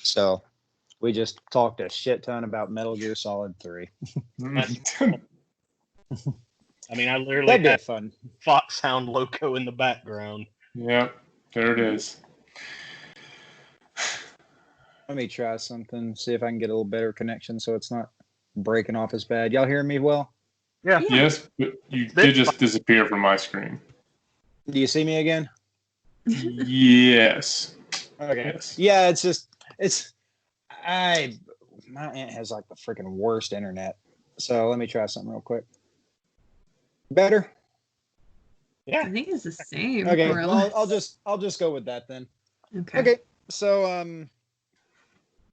So we just talked a shit ton about Metal Gear Solid 3. I mean, I literally That'd be had fun. Foxhound logo in the background. Yep, there it is. Let me try something, see if I can get a little better connection so it's not breaking off as bad. Y'all hear me well? Yeah. Yes, but you did just disappear from my screen. Do you see me again? Yes. Okay. Yes. Yeah, my aunt has like the freaking worst internet. So let me try something real quick. Better? Yeah. I think it's the same. Okay. More or Well, less. I'll just go with that then. Okay. Okay. So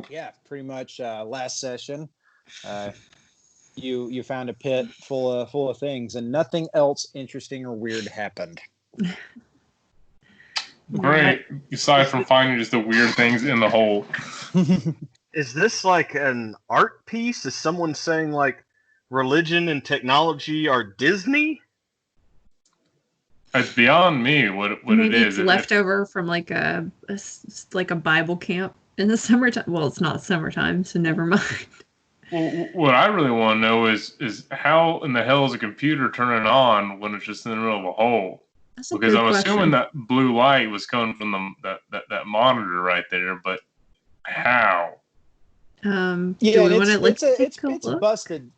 yeah, pretty much last session you found a pit full of things and nothing else interesting or weird happened. Great. Aside from finding just the weird things in the hole. Is this like an art piece? Is someone saying like religion and technology are Disney? It's beyond me what Maybe it is. it's leftover from like a Bible camp in the summertime. Well, it's not summertime, so never mind. Well, what I really want to know is how in the hell is a computer turning on when it's just in the middle of a hole? That's a Because good I'm question. assuming that blue light was coming from that monitor right there, but how? Yeah, do we want to it's busted.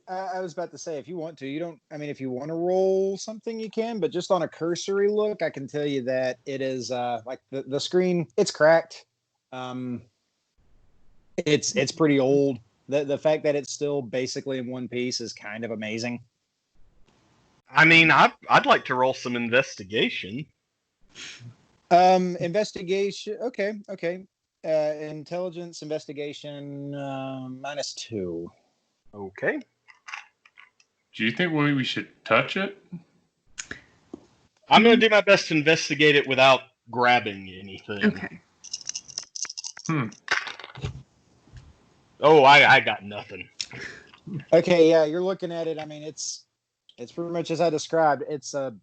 I was about to say, if you want to, you don't. I mean, if you want to roll something, you can. But just on a cursory look, I can tell you that it is like the screen. It's cracked. It's pretty old. The fact that it's still basically in one piece is kind of amazing. I mean, I'd like to roll some investigation. Investigation. Okay. Intelligence investigation -2. Okay. Do you think we should touch it? I'm going to do my best to investigate it without grabbing anything. Okay. Oh, I got nothing. Okay, yeah, you're looking at it. I mean, it's pretty much as I described. It's an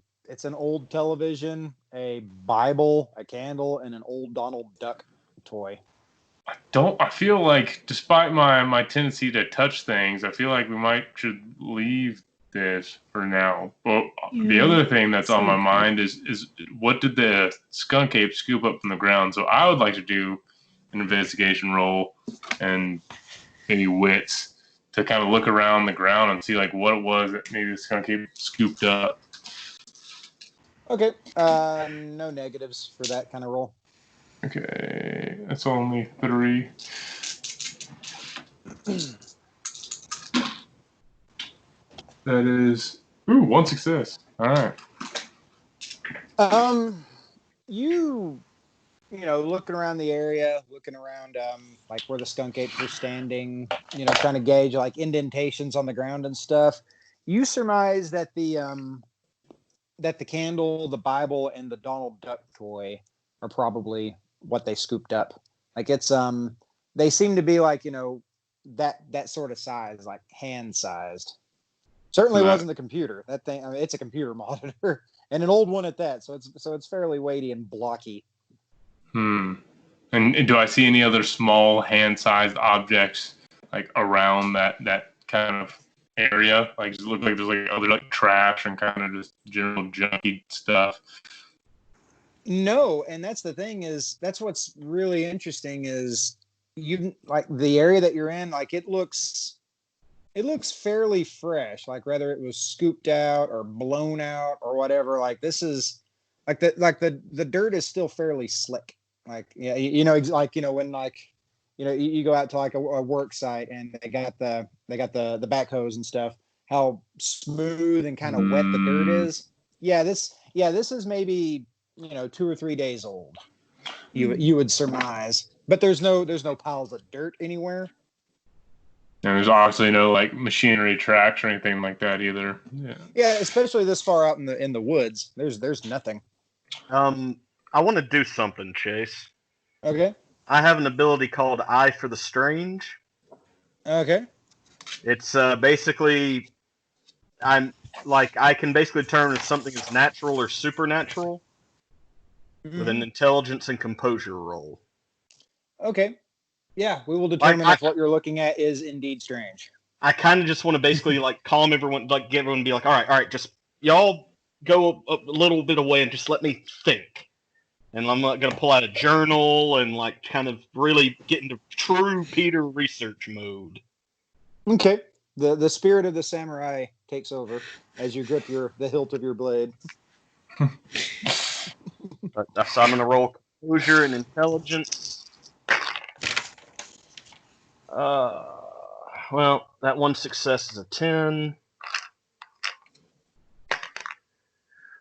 old television, a Bible, a candle, and an old Donald Duck toy. I feel like, despite my tendency to touch things, I feel like we should leave this for now. Well, the other thing that's on my mind is what did the skunk ape scoop up from the ground? So I would like to do an investigation roll and maybe wits to kind of look around the ground and see like what it was that maybe the skunk ape scooped up. Okay, no negatives for that kind of roll. Okay, that's only 3. That is 1 success. All right. You know, looking around the area, looking around like where the skunk apes were standing, you know, trying to gauge like indentations on the ground and stuff. You surmise that the candle, the Bible, and the Donald Duck toy are probably what they scooped up. Like it's they seem to be like, you know, that sort of size, like hand sized. Certainly wasn't the computer. That thing, I mean, it's a computer monitor and an old one at that. So it's fairly weighty and blocky. And do I see any other small hand-sized objects like around that kind of area? Like, does it look like there's like other like trash and kind of just general junky stuff? No, and that's the thing is that's what's really interesting is you like the area that you're in. Like it looks fairly fresh. Like whether it was scooped out or blown out or whatever. Like this is the dirt is still fairly slick. Like, yeah, you know, like, you know, when like, you know, you go out to like a work site and they got the backhoes and stuff, how smooth and kind of wet the dirt is. Yeah, this is maybe, you know, 2 or 3 days old. You would surmise, but there's no piles of dirt anywhere. And there's obviously no like machinery tracks or anything like that either. Yeah, especially this far out in the woods. There's nothing. I want to do something, Chase. Okay. I have an ability called Eye for the Strange. Okay. It's basically I can basically determine if something is natural or supernatural with an intelligence and composure roll. Okay. Yeah, we will determine Like, if what you're looking at is indeed strange. I kind of just want to basically like calm everyone, like get everyone to be like, all right, just y'all go a little bit away and just let me think. And I'm not gonna pull out a journal and like kind of really get into true Peter research mode. Okay. The spirit of the samurai takes over as you grip the hilt of your blade. So I'm gonna roll composure and intelligence. Well, that one success is a 10.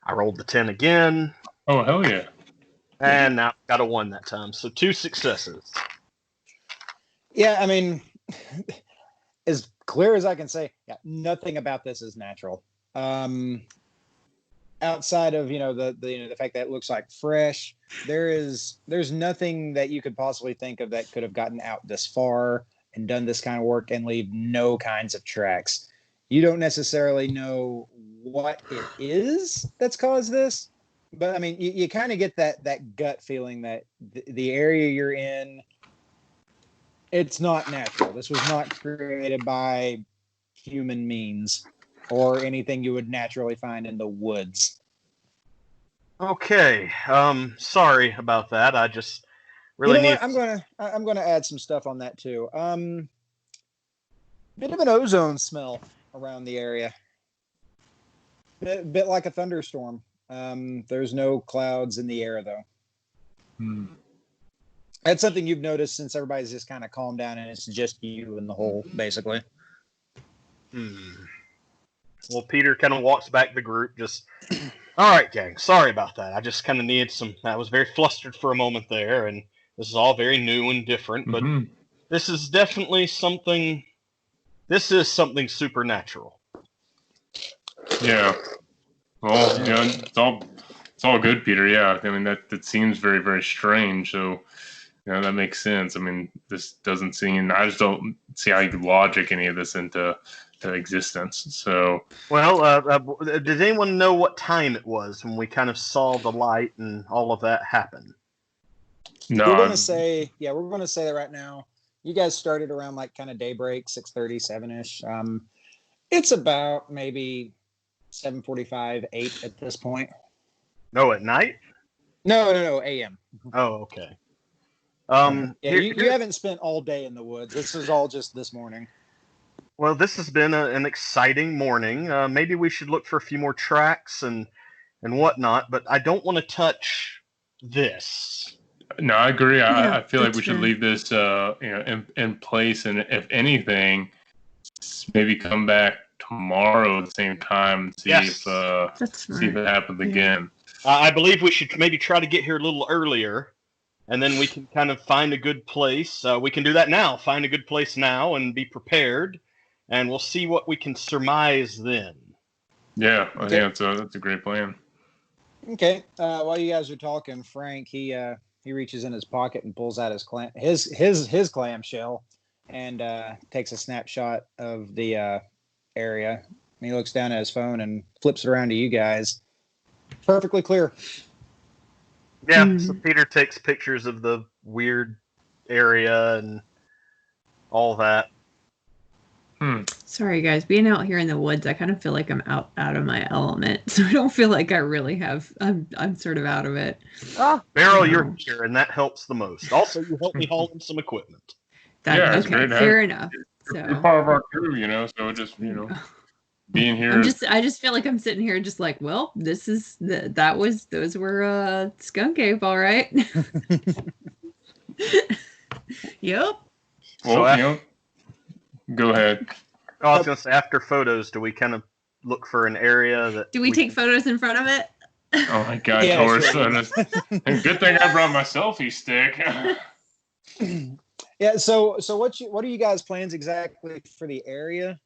I rolled the 10 again. Oh, hell yeah. And now got a 1 that time. So 2 successes. Yeah, I mean, as clear as I can say, yeah, nothing about this is natural. Outside of the fact that it looks like fresh, there's nothing that you could possibly think of that could have gotten out this far and done this kind of work and leave no kinds of tracks. You don't necessarily know what it is that's caused this, but I mean, you kind of get that gut feeling that the area you're in, it's not natural. This was not created by human means or anything you would naturally find in the woods. Okay. Sorry about that. I just really need. I'm gonna add some stuff on that too. Bit of an ozone smell around the area. Bit like a thunderstorm. There's no clouds in the air though. That's something you've noticed since everybody's just kind of calmed down and it's just you in the hole, basically. Well, Peter kind of walks back the group, just, all right, gang, sorry about that. I just kind of needed I was very flustered for a moment there, and this is all very new and different, but this is definitely something supernatural. Yeah. Well, it's all good, Peter. Yeah. I mean, that seems very, very strange. So, that makes sense. I mean, this doesn't seem, I just don't see how you could logic any of this into existence. So, well, did anyone know what time it was when we kind of saw the light and all of that happen? No, we're gonna say that right now. You guys started around like kind of daybreak, 6:30, 7-ish. It's about maybe 7:45, 8 at this point. No, at night? No, AM. Oh, okay. You haven't spent all day in the woods. This is all just this morning. Well, this has been an exciting morning. Maybe we should look for a few more tracks and whatnot, but I don't want to touch this. No, I agree. Yeah, I feel like we should leave this in place, and if anything, maybe come back tomorrow at the same time and see if it happens again. I believe we should maybe try to get here a little earlier, and then we can kind of find a good place. We can do that now. Find a good place now and be prepared, and we'll see what we can surmise then. Yeah, I think that's a great plan. Okay. While you guys are talking, Frank, he reaches in his pocket and pulls out his clamshell and takes a snapshot of the area. And he looks down at his phone and flips it around to you guys. Perfectly clear. Yeah, so Peter takes pictures of the weird area and all that. Sorry, guys. Being out here in the woods, I kind of feel like I'm out of my element. So I don't feel like I really have. I'm sort of out of it. Beryl, you're here, and that helps the most. Also, you helped me haul in some equipment. Okay, fair enough. You're part of our crew, so just being here. I just feel like I'm sitting here just like, well, those were skunk ape, all right. Yep. Well, go ahead. I was going to say, after photos, do we kind of look for an area that... Do we take photos in front of it? Oh my God, Taurus. Good thing I brought my selfie stick. Yeah, so what are you guys' plans exactly for the area?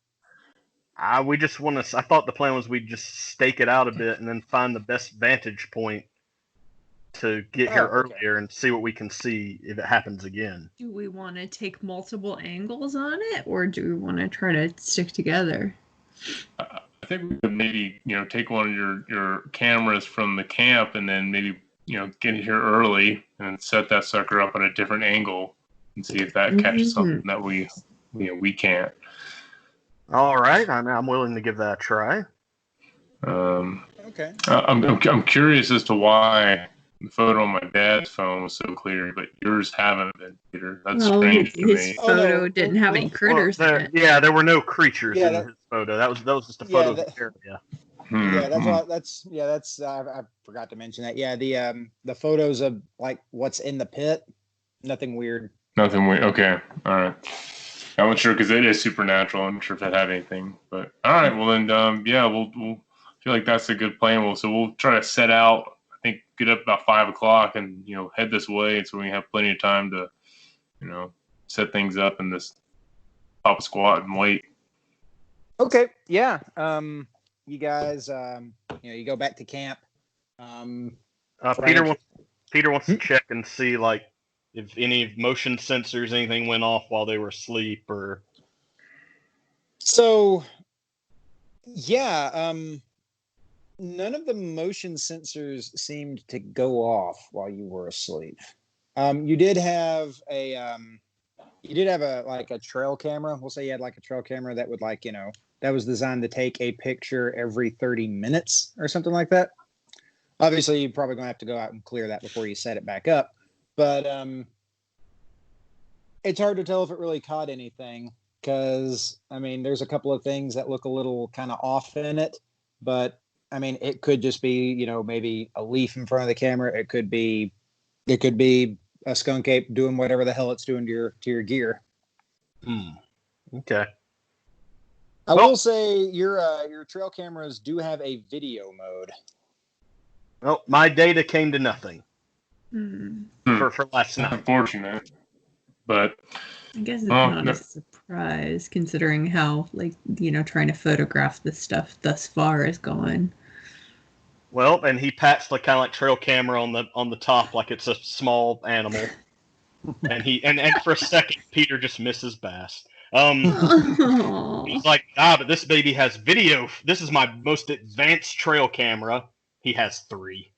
We just want to... I thought the plan was we'd just stake it out a bit and then find the best vantage point to get here earlier and see what we can see if it happens again. Do we want to take multiple angles on it, or do we want to try to stick together? I think we could maybe, take one of your cameras from the camp and then maybe, get here early and set that sucker up at a different angle and see if that catches something that we can't. All right, I'm willing to give that a try. Okay. I'm curious as to why the photo on my dad's phone was so clear, but yours haven't been, Peter. That's strange to his me. photo didn't have any critters in it. Yeah, there were no creatures in his photo. That was just a photo of the area. Yeah, that's I forgot to mention that. Yeah, the photos of like what's in the pit, nothing weird. Nothing weird. Okay, all right. I'm not sure because it is supernatural. I'm not sure if it had anything, but all right. Well, then, we'll feel like that's a good plan. So we'll try to set out. I think get up about 5 o'clock and head this way, so we have plenty of time to set things up and just pop a squat and wait. Okay. Yeah. You guys, you go back to camp. Peter wants to check and see like if any motion sensors, anything went off while they were asleep, or. So, yeah, none of the motion sensors seemed to go off while you were asleep. You did have a trail camera. We'll say you had like a trail camera that would that was designed to take a picture every 30 minutes or something like that. Obviously, you're probably going to have to go out and clear that before you set it back up. But it's hard to tell if it really caught anything because, there's a couple of things that look a little kind of off in it. But, it could just be, maybe a leaf in front of the camera. It could be a skunk ape doing whatever the hell it's doing to your gear. Okay. I will say your trail cameras do have a video mode. Well, my data came to nothing for last night. Unfortunate, but I guess it's not a surprise considering how trying to photograph this stuff thus far is going. Well, and he pats the kind of like trail camera on the top like it's a small animal, and for a second Peter just misses Bass. He's like, but this baby has video. This is my most advanced trail camera. He has 3.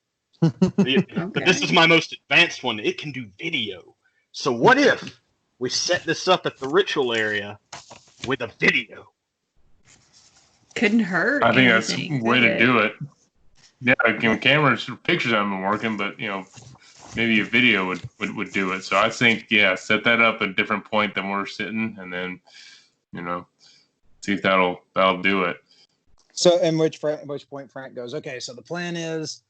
Okay. But this is my most advanced one. It can do video. So what if we set this up at the ritual area with a video? Couldn't hurt. I think that's a way to do it. Yeah, cameras, pictures haven't been working, but maybe a video would do it. So I think set that up at a different point than we're sitting, and then see if that'll do it. So, at which point Frank goes, okay, so the plan is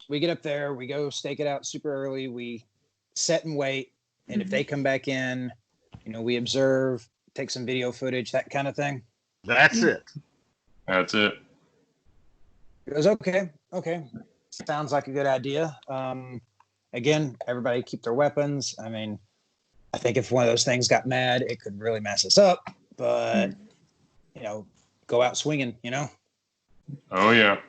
we get up there, we go stake it out super early, we set and wait, and if they come back in, we observe, take some video footage, that kind of thing. That's it. That's it. He goes, okay, sounds like a good idea. Again, everybody keep their weapons. I think if one of those things got mad, it could really mess us up, but go out swinging, Oh yeah.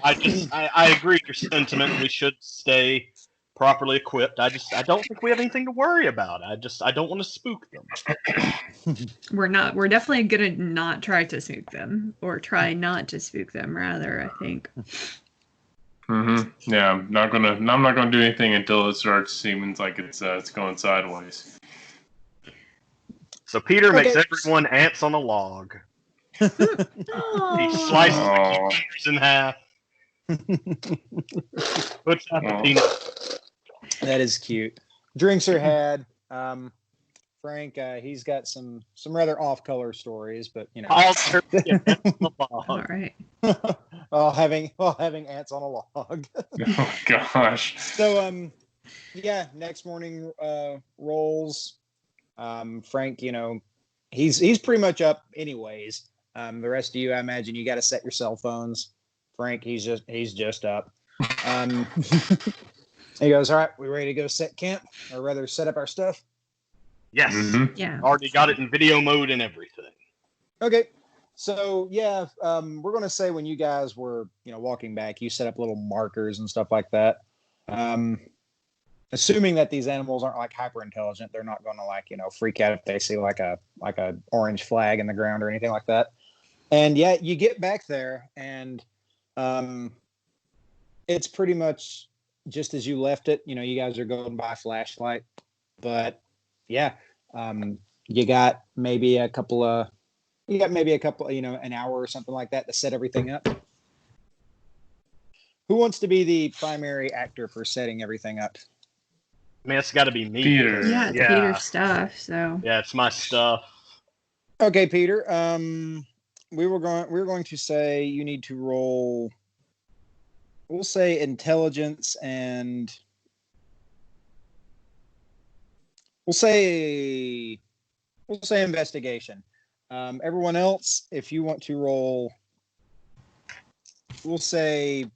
I agree with your sentiment. We should stay properly equipped. I don't think we have anything to worry about. I don't want to spook them. We're definitely gonna not try to spook them, or try not to spook them rather, I think. Yeah, I'm not gonna do anything until it starts seeming like it's going sideways. So Peter makes everyone ants on a log. He slices the fingers in half. Puts out the peanut. That is cute. Drinks are had. Frank, he's got some rather off-color stories, but All right. having ants on a log. Oh gosh. So next morning rolls. Frank, he's pretty much up anyways. The rest of you, I imagine you got to set your cell phones. Frank, he's just up. He goes, all right, we ready to go set camp, or rather set up our stuff? Yes. Yeah. Already got it in video mode and everything. Okay. So we're going to say when you guys were, walking back, you set up little markers and stuff like that. Assuming that these animals aren't like hyper intelligent, they're not going to freak out if they see like a orange flag in the ground or anything like that. And you get back there and it's pretty much just as you left it. You guys are going by flashlight. But yeah, you got maybe a couple, an hour or something like that to set everything up. Who wants to be the primary actor for setting everything up? I mean, it's got to be me. Peter. Yeah, it's Peter's stuff. So Yeah, it's my stuff. Okay, Peter. We're going to say you need to roll. We'll say intelligence and we'll say investigation. Everyone else, if you want to roll, we'll say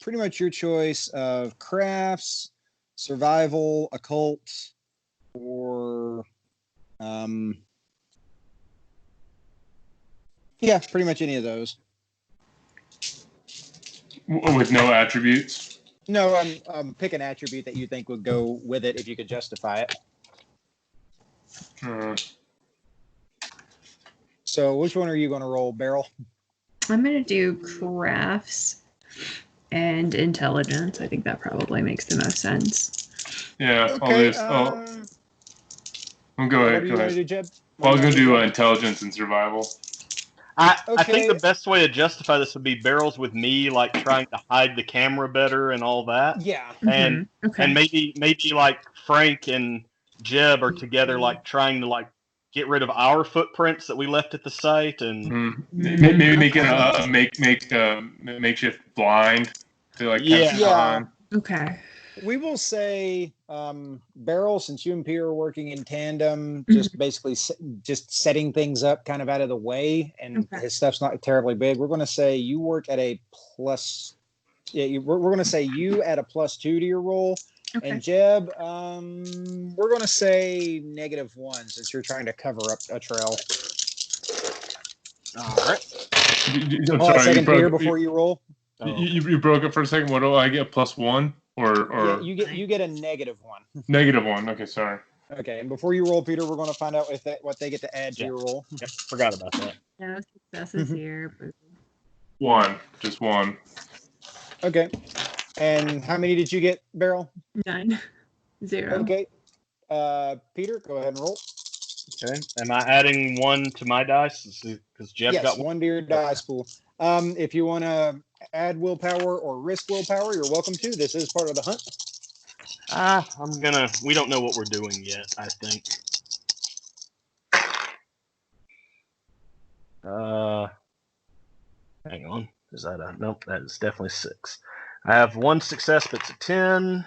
pretty much your choice of crafts, survival, occult, or pretty much any of those. With no attributes? No, pick an attribute that you think would go with it if you could justify it. So which one are you going to roll, Beryl? I'm going to do crafts and intelligence. I think that probably makes the most sense. Yeah, Okay. I'll go ahead. What are you going to do, Jeb? Well, I was going to do intelligence and survival. I think the best way to justify this would be Barrels with me, like trying to hide the camera better and all that. Yeah. And maybe like Frank and Jeb are together, like trying to like get rid of our footprints that we left at the site, and maybe make it a makeshift blind to like yeah. Okay. We will say, Beryl, since you and Peter are working in tandem, just basically just setting things up kind of out of the way, and his stuff's not terribly big. We're going to say you work at a plus. Yeah, we're going to say you add a +2 to your roll, and Jeb, we're going to say -1 since you're trying to cover up a trail. All right. I'm sorry, second, Peter, before you roll. You broke it for a second. What do I get? +1 or yeah, you get a -1. -1. Okay, sorry. Okay, and before you roll, Peter, we're going to find out what they get to add to your roll. Yep, forgot about that. No successes here. One, just one. Okay, and how many did you get, Beryl? 9. 0. Okay, Peter, go ahead and roll. Okay, am I adding 1 to my dice because Jeb got 1? 1 to your dice pool. If you want to add willpower or risk willpower, you're welcome to. This is part of the hunt. We don't know what we're doing yet, I think. Hang on. Is that nope, that is definitely 6. I have 1 success, but it's a 10.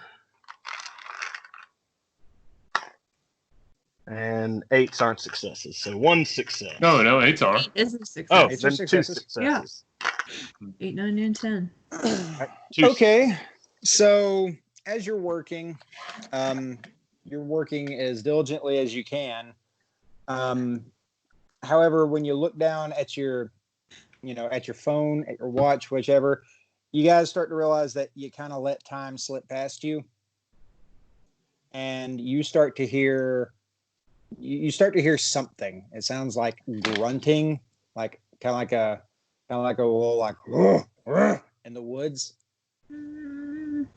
And 8s aren't successes, so 1 success. No, 8s are. 8 is a success. Oh, 8 then 2 successes. successes. Yeah. 8, 9, and 10. Okay, so as you're working as diligently as you can. However, when you look down at your phone, at your watch, whichever, you guys start to realize that you kind of let time slip past you, and you start to hear something. It sounds like grunting, like kind of like a little like in the woods. And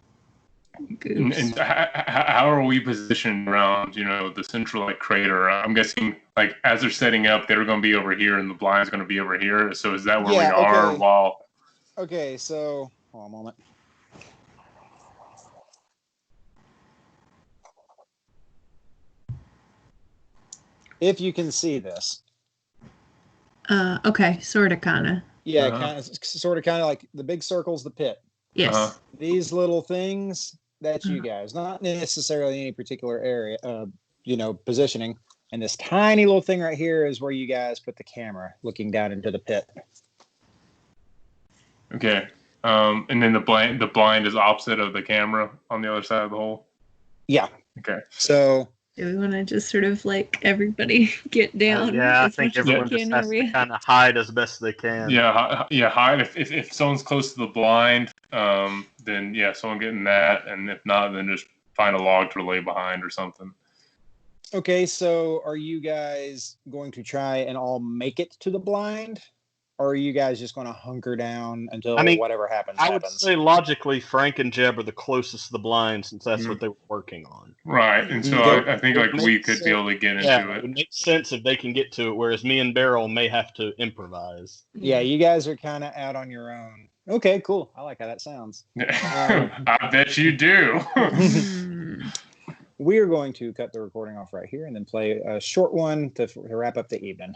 how are we positioned around, the central like crater? I'm guessing like as they're setting up, they're going to be over here, and the blind's going to be over here. So is that where we are? While okay, so hold on a moment. If you can see this. Okay, sort of, kind of. Yeah, kind of like the big circle's the pit. Yes. These little things, that's you guys. Not necessarily any particular area, positioning. And this tiny little thing right here is where you guys put the camera looking down into the pit. Okay. And then the blind is opposite of the camera on the other side of the hole? Yeah. Okay. So do we want to just sort of like everybody get down? Yeah, I think everyone just has to kind of hide as best they can. Yeah, hide. If someone's close to the blind, then yeah, someone getting that, and if not, then just find a log to lay behind or something. Okay, so are you guys going to try and all make it to the blind? or are you guys just going to hunker down until whatever happens I would happens? say logically, Frank and Jeb are the closest to the blind since that's what they were working on. Right, and so I think like we could be able to get into it. It makes sense if they can get to it, whereas me and Beryl may have to improvise. Yeah, you guys are kind of out on your own. Okay, cool. I like how that sounds. I bet you do. We are going to cut the recording off right here and then play a short one to wrap up the evening.